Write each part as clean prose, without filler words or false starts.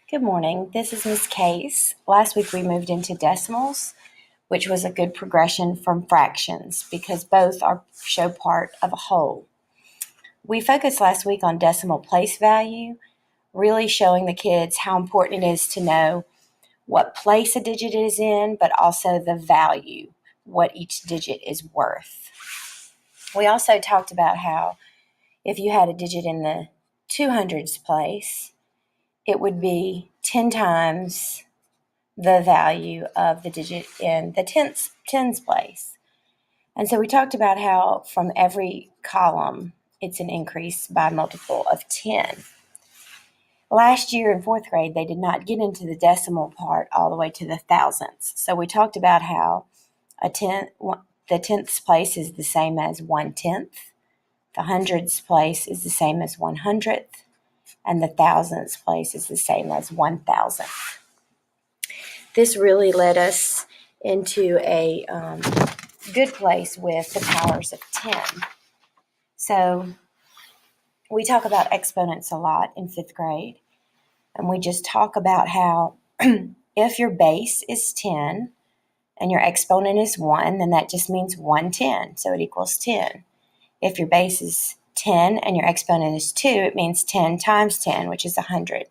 Good morning. This is Ms. Case. Last week we moved into decimals, which was a good progression from fractions because both show part of a whole. We focused last week on decimal place value, really showing the kids how important it is to know what place a digit is in, but also the value, what each digit is worth. We also talked about how if you had a digit in the 200s place, it would be 10 times the value of the digit in the tens place. And so we talked about how from every column, it's an increase by a multiple of 10. Last year in fourth grade, they did not get into the decimal part all the way to the thousandths. So we talked about how the tenths place is the same as 1/10, the hundredths place is the same as 100th, and the thousandths place is the same as 1,000th. This really led us into a good place with the powers of 10. So we talk about exponents a lot in fifth grade, and we just talk about how if your base is 10 and your exponent is 1, then that just means 1/10, so it equals 10. If your base is 10 and your exponent is 2, it means 10 times 10, which is 100.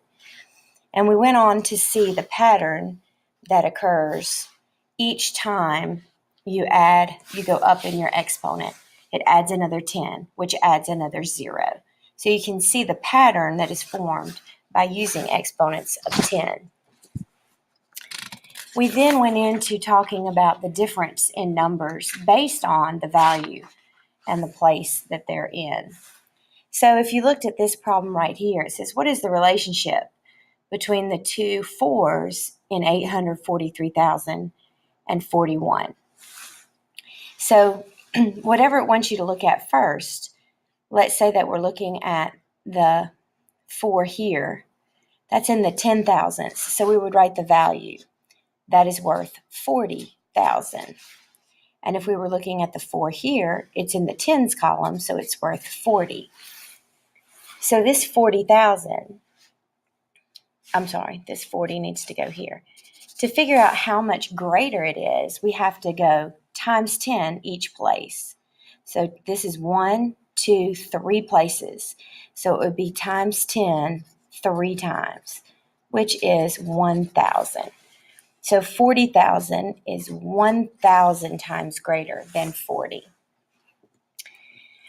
And we went on to see the pattern that occurs each time you go up in your exponent. It adds another 10, which adds another 0. So you can see the pattern that is formed by using exponents of 10. We then went into talking about the difference in numbers based on the value and the place that they're in. So if you looked at this problem right here, it says, what is the relationship between the two 4s in 843,041? So whatever it wants you to look at first, let's say that we're looking at the 4 here. That's in the 10,000s. So we would write the value. That is worth 40,000. And if we were looking at the 4 here, it's in the tens column, so it's worth 40. So this 40,000, this 40 needs to go here. To figure out how much greater it is, we have to go times 10 each place. So this is 1, 2, 3 places. So it would be times 10 3 times, which is 1,000. So 40,000 is 1,000 times greater than 40.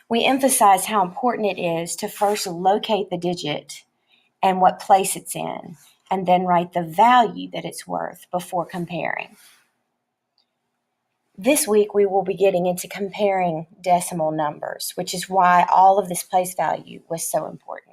We emphasize how important it is to first locate the digit and what place it's in, and then write the value that it's worth before comparing. This week, we will be getting into comparing decimal numbers, which is why all of this place value was so important.